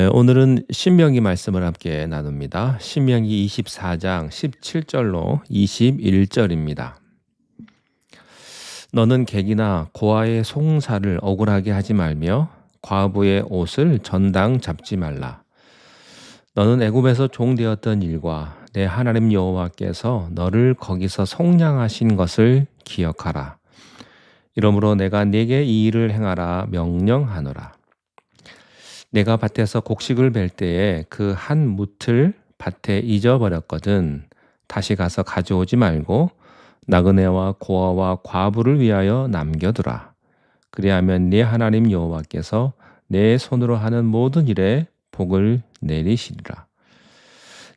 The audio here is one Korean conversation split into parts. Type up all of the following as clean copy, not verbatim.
오늘은 신명기 말씀을 함께 나눕니다. 신명기 24장 17절로 21절입니다. 너는 객이나 고아의 송사를 억울하게 하지 말며 과부의 옷을 전당 잡지 말라. 너는 애굽에서 종되었던 일과 내 하나님 여호와께서 너를 거기서 속량하신 것을 기억하라. 이러므로 내가 네게 이 일을 행하라 명령하노라. 내가 밭에서 곡식을 벨 때에 그 한 뭇을 밭에 잊어버렸거든 다시 가서 가져오지 말고 나그네와 고아와 과부를 위하여 남겨두라. 그리하면 네 하나님 여호와께서 내 손으로 하는 모든 일에 복을 내리시리라.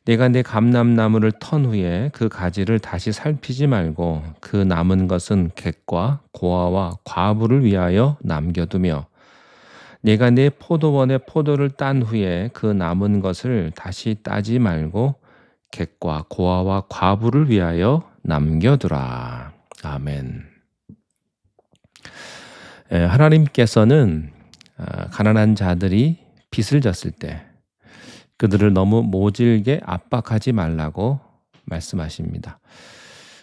내가 내 감람나무를 턴 후에 그 가지를 다시 살피지 말고 그 남은 것은 객과 고아와 과부를 위하여 남겨두며 내가 내 포도원의 포도를 딴 후에 그 남은 것을 다시 따지 말고 객과 고아와 과부를 위하여 남겨두라. 아멘. 하나님께서는 가난한 자들이 빚을 졌을 때 그들을 너무 모질게 압박하지 말라고 말씀하십니다.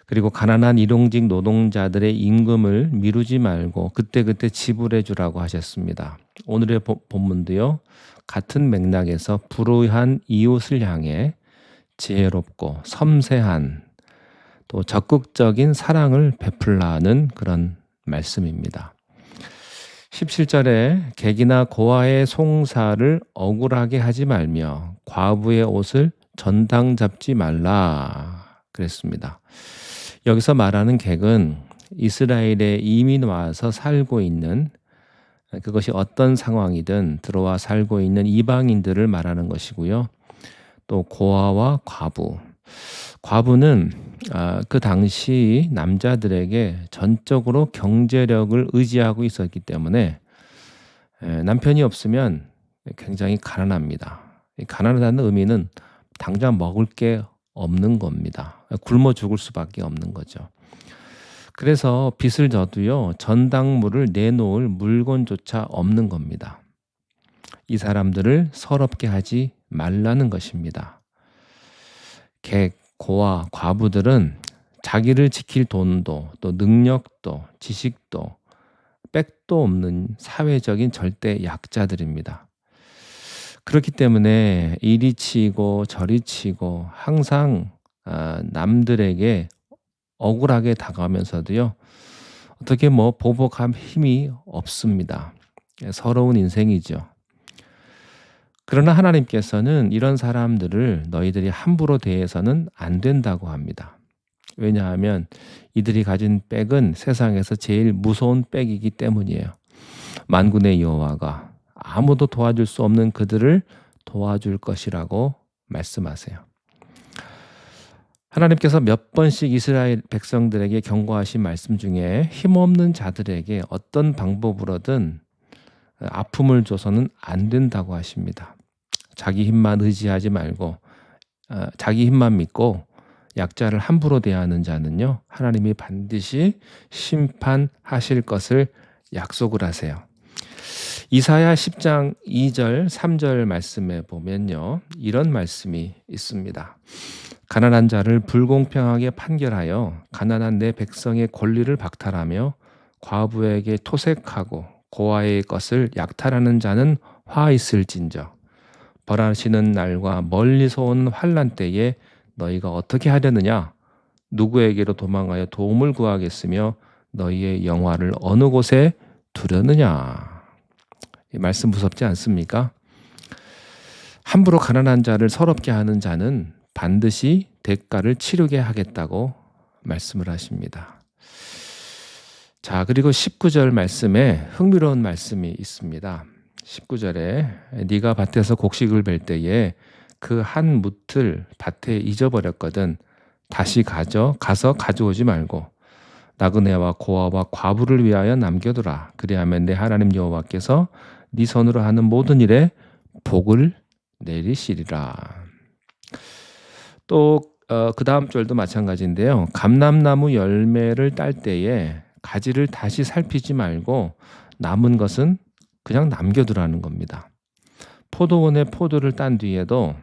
그리고 가난한 일용직 노동자들의 임금을 미루지 말고 그때그때 지불해 주라고 하셨습니다. 오늘의 본문도요. 같은 맥락에서 불우한 이웃을 향해 지혜롭고 섬세한 또 적극적인 사랑을 베풀라는 그런 말씀입니다. 17절에 객이나 고아의 송사를 억울하게 하지 말며 과부의 옷을 전당 잡지 말라 그랬습니다. 여기서 말하는 객은 이스라엘에 이민 와서 살고 있는 그것이 어떤 상황이든 들어와 살고 있는 이방인들을 말하는 것이고요. 또 고아와 과부. 과부는 그 당시 남자들에게 전적으로 경제력을 의지하고 있었기 때문에 남편이 없으면 굉장히 가난합니다. 가난하다는 의미는 당장 먹을 게 없는 겁니다. 굶어 죽을 수밖에 없는 거죠. 그래서 빚을 져도요, 전당물을 내놓을 물건조차 없는 겁니다. 이 사람들을 서럽게 하지 말라는 것입니다. 객, 고아, 과부들은 자기를 지킬 돈도 또 능력도 지식도 빽도 없는 사회적인 절대 약자들입니다. 그렇기 때문에 이리 치고 저리 치고 항상 남들에게 억울하게 다가오면서도요. 어떻게 보복할 힘이 없습니다. 서러운 인생이죠. 그러나 하나님께서는 이런 사람들을 너희들이 함부로 대해서는 안 된다고 합니다. 왜냐하면 이들이 가진 빽은 세상에서 제일 무서운 빽이기 때문이에요. 만군의 여호와가 아무도 도와줄 수 없는 그들을 도와줄 것이라고 말씀하세요. 하나님께서 몇 번씩 이스라엘 백성들에게 경고하신 말씀 중에 힘없는 자들에게 어떤 방법으로든 아픔을 줘서는 안 된다고 하십니다. 자기 힘만 의지하지 말고 자기 힘만 믿고 약자를 함부로 대하는 자는요, 하나님이 반드시 심판하실 것을 약속을 하세요. 이사야 10장 2절 3절 말씀에 보면요, 이런 말씀이 있습니다. 가난한 자를 불공평하게 판결하여 가난한 내 백성의 권리를 박탈하며 과부에게 토색하고 고아의 것을 약탈하는 자는 화 있을진저 벌하시는 날과 멀리서 온 환난 때에 너희가 어떻게 하려느냐? 누구에게로 도망하여 도움을 구하겠으며 너희의 영화를 어느 곳에 두려느냐? 이 말씀 무섭지 않습니까? 함부로 가난한 자를 서럽게 하는 자는 반드시 대가를 치르게 하겠다고 말씀을 하십니다. 자, 그리고 19절 말씀에 흥미로운 말씀이 있습니다. 19절에 네가 밭에서 곡식을 벨 때에 그 한 뭇을 밭에 잊어버렸거든 다시 가서 가져오지 말고 나그네와 고아와 과부를 위하여 남겨두라. 그리하면 내 하나님 여호와께서 네 손으로 하는 모든 일에 복을 내리시리라. 또 그 다음 절도 마찬가지인데요. 감람나무 열매를 딸 때에 가지를 다시 살피지 말고 남은 것은 그냥 남겨두라는 겁니다. 포도원에 포도를 딴 뒤에도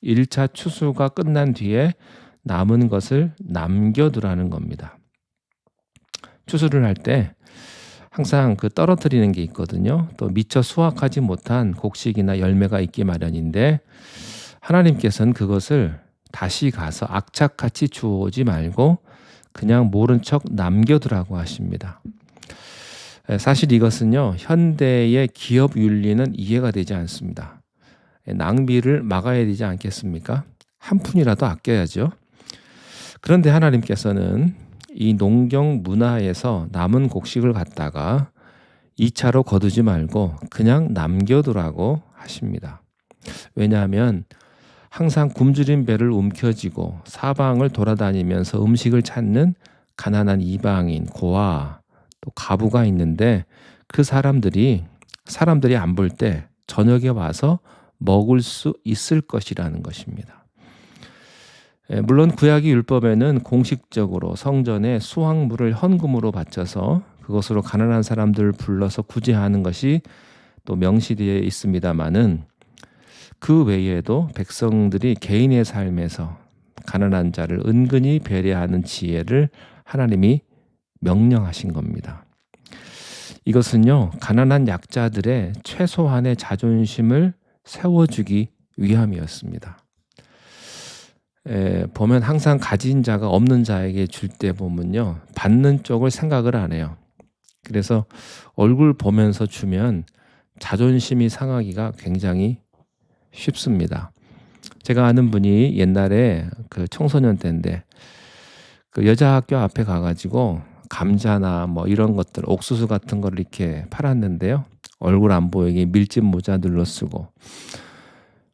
1차 추수가 끝난 뒤에 남은 것을 남겨두라는 겁니다. 추수를 할 때 항상 그 떨어뜨리는 게 있거든요. 또 미처 수확하지 못한 곡식이나 열매가 있기 마련인데 하나님께서는 그것을 다시 가서 악착같이 주워오지 말고 그냥 모른 척 남겨두라고 하십니다. 사실 이것은요, 현대의 기업 윤리는 이해가 되지 않습니다. 낭비를 막아야 되지 않겠습니까? 한 푼이라도 아껴야죠. 그런데 하나님께서는 이 농경 문화에서 남은 곡식을 갖다가 2차로 거두지 말고 그냥 남겨두라고 하십니다. 왜냐하면 항상 굶주린 배를 움켜쥐고 사방을 돌아다니면서 음식을 찾는 가난한 이방인, 고아, 또 가부가 있는데 그 사람들이 안 볼 때 저녁에 와서 먹을 수 있을 것이라는 것입니다. 물론 구약의 율법에는 공식적으로 성전에 수확물을 헌금으로 바쳐서 그것으로 가난한 사람들을 불러서 구제하는 것이 또 명시되어 있습니다마는 그 외에도 백성들이 개인의 삶에서 가난한 자를 은근히 배려하는 지혜를 하나님이 명령하신 겁니다. 이것은요, 가난한 약자들의 최소한의 자존심을 세워주기 위함이었습니다. 보면 항상 가진 자가 없는 자에게 줄 때 보면요, 받는 쪽을 생각을 안 해요. 그래서 얼굴 보면서 주면 자존심이 상하기가 굉장히 쉽습니다. 제가 아는 분이 옛날에 그 청소년 때인데 그 여자 학교 앞에 가가지고 감자나 뭐 이런 것들, 옥수수 같은 걸 이렇게 팔았는데요, 얼굴 안 보이게 밀짚 모자 눌러 쓰고.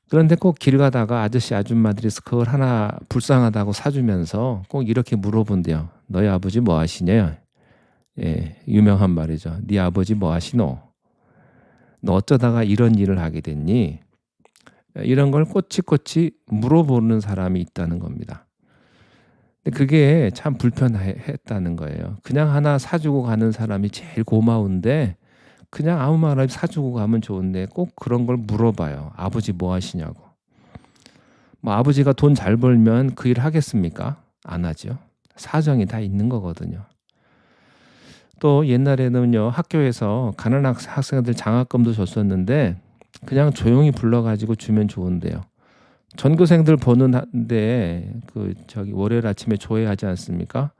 그런데 꼭 길 가다가 아저씨 아줌마들이 그걸 하나 불쌍하다고 사주면서 꼭 이렇게 물어본대요. 너희 아버지 뭐 하시냐? 유명한 말이죠. 네 아버지 뭐 하시노? 너 어쩌다가 이런 일을 하게 됐니? 이런 걸 꼬치꼬치 물어보는 사람이 있다는 겁니다. 근데 그게 참 불편했다는 거예요. 그냥 하나 사주고 가는 사람이 제일 고마운데 그냥 아무 말 없이 사주고 가면 좋은데 꼭 그런 걸 물어봐요. 아버지 뭐 하시냐고. 뭐 아버지가 돈 잘 벌면 그 일 하겠습니까? 안 하죠. 사정이 다 있는 거거든요. 또 옛날에는요, 학교에서 가난한 학생들 장학금도 줬었는데 그냥 조용히 불러가지고 주면 좋은데요. 전교생들 보는데 그 월요일 아침에 조회하지 않습니까?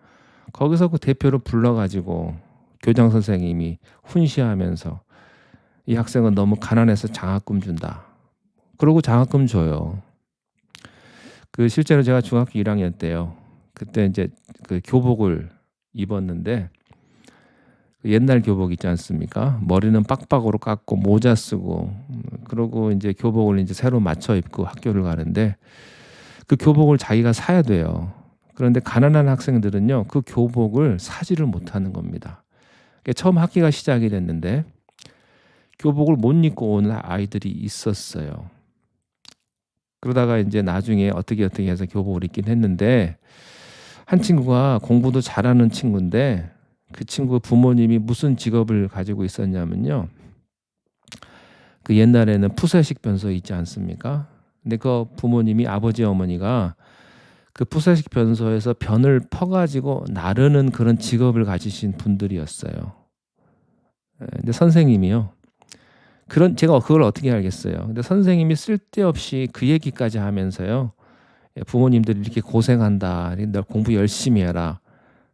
거기서 그 대표로 불러가지고 교장 선생님이 훈시하면서 이 학생은 너무 가난해서 장학금 준다. 그러고 장학금 줘요. 그 실제로 제가 중학교 1학년 때요. 그때 이제 그 교복을 입었는데 옛날 교복 있지 않습니까? 머리는 빡빡으로 깎고 모자 쓰고 그러고 이제 교복을 이제 새로 맞춰 입고 학교를 가는데 그 교복을 자기가 사야 돼요. 그런데 가난한 학생들은요, 그 교복을 사지를 못하는 겁니다. 처음 학기가 시작이 됐는데 교복을 못 입고 오는 아이들이 있었어요. 그러다가 이제 나중에 어떻게 해서 교복을 입긴 했는데 한 친구가 공부도 잘하는 친구인데 그 친구 부모님이 무슨 직업을 가지고 있었냐면요, 그 옛날에는 푸세식 변소 있지 않습니까? 근데 그 부모님이 아버지 어머니가 그 푸세식 변소에서 변을 퍼가지고 나르는 그런 직업을 가지신 분들이었어요. 근데 선생님이요. 제가 그걸 어떻게 알겠어요. 근데 선생님이 쓸데없이 그 얘기까지 하면서요, 부모님들이 이렇게 고생한다, 너 공부 열심히 해라,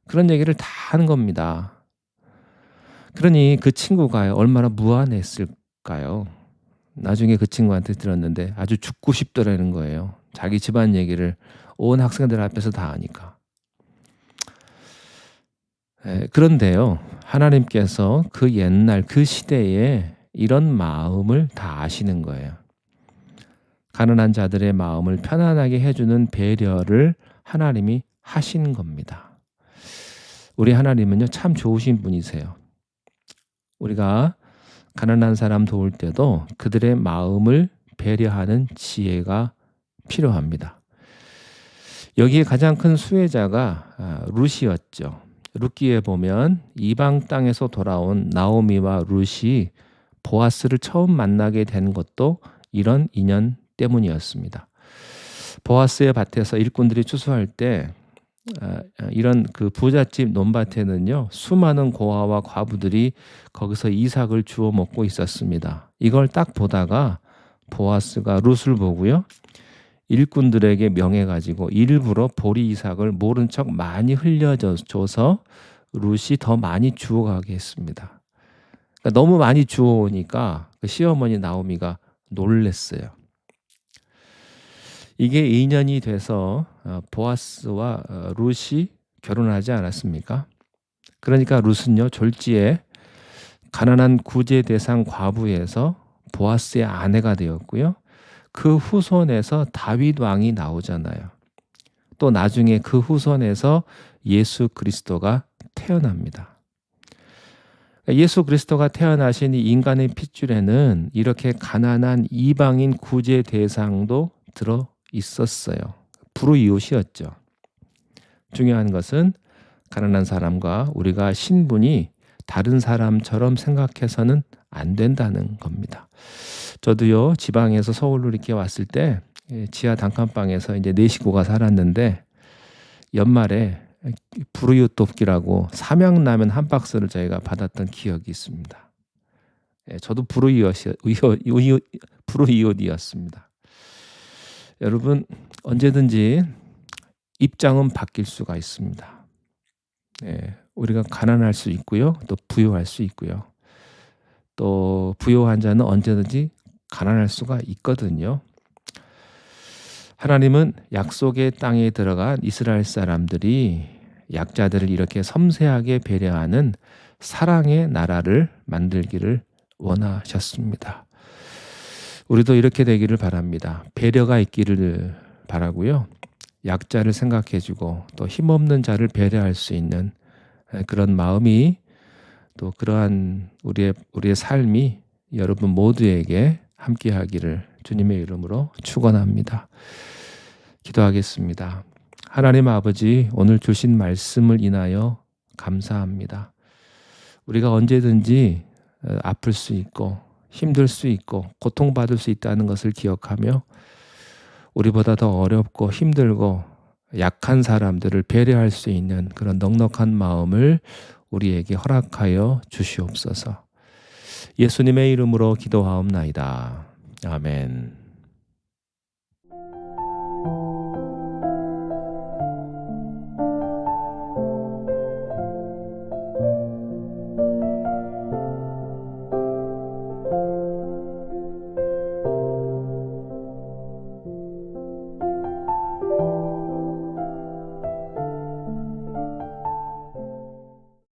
그런 얘기를 다 하는 겁니다. 그러니 그 친구가 얼마나 무안했을까요? 나중에 그 친구한테 들었는데 아주 죽고 싶더라는 거예요. 자기 집안 얘기를 온 학생들 앞에서 다 하니까. 그런데요, 하나님께서 그 옛날 그 시대에 이런 마음을 다 아시는 거예요. 가난한 자들의 마음을 편안하게 해주는 배려를 하나님이 하신 겁니다. 우리 하나님은요, 참 좋으신 분이세요. 우리가 가난한 사람 도울 때도 그들의 마음을 배려하는 지혜가 필요합니다. 여기에 가장 큰 수혜자가 룻이었죠. 룻기에 보면 이방 땅에서 돌아온 나오미와 룻이 보아스를 처음 만나게 된 것도 이런 인연 때문이었습니다. 보아스의 밭에서 일꾼들이 추수할 때 이런 그 부잣집 논밭에는요, 수많은 고아와 과부들이 거기서 이삭을 주워 먹고 있었습니다. 이걸 딱 보다가 보아스가 룻을 보고요, 일꾼들에게 명해가지고 일부러 보리 이삭을 모른 척 많이 흘려줘서 룻이 더 많이 주워가게 했습니다. 그러니까 너무 많이 주워오니까 그 시어머니 나오미가 놀랬어요. 이게 인연이 돼서 보아스와 룻이 결혼하지 않았습니까? 그러니까 룻은요, 졸지에 가난한 구제 대상 과부에서 보아스의 아내가 되었고요. 그 후손에서 다윗 왕이 나오잖아요. 또 나중에 그 후손에서 예수 그리스도가 태어납니다. 예수 그리스도가 태어나신 이 인간의 핏줄에는 이렇게 가난한 이방인 구제 대상도 들어 있었어요. 불우이웃이었죠. 중요한 것은 가난한 사람과 우리가 신분이 다른 사람처럼 생각해서는 안 된다는 겁니다. 저도요, 지방에서 서울로 이렇게 왔을 때 지하 단칸방에서 이제 4식구가 살았는데 연말에 불우이웃 돕기라고 삼양라면 한 박스를 저희가 받았던 기억이 있습니다. 저도 불우이웃이었습니다. 여러분, 언제든지 입장은 바뀔 수가 있습니다. 우리가 가난할 수 있고요, 또 부유할 수 있고요. 또 부유한 자는 언제든지 가난할 수가 있거든요. 하나님은 약속의 땅에 들어간 이스라엘 사람들이 약자들을 이렇게 섬세하게 배려하는 사랑의 나라를 만들기를 원하셨습니다. 우리도 이렇게 되기를 바랍니다. 배려가 있기를 바라고요. 약자를 생각해주고 또 힘없는 자를 배려할 수 있는 그런 마음이, 또 그러한 우리의 삶이 여러분 모두에게 함께하기를 주님의 이름으로 축원합니다. 기도하겠습니다. 하나님 아버지, 오늘 주신 말씀을 인하여 감사합니다. 우리가 언제든지 아플 수 있고 힘들 수 있고 고통받을 수 있다는 것을 기억하며 우리보다 더 어렵고 힘들고 약한 사람들을 배려할 수 있는 그런 넉넉한 마음을 우리에게 허락하여 주시옵소서. 예수님의 이름으로 기도하옵나이다. 아멘.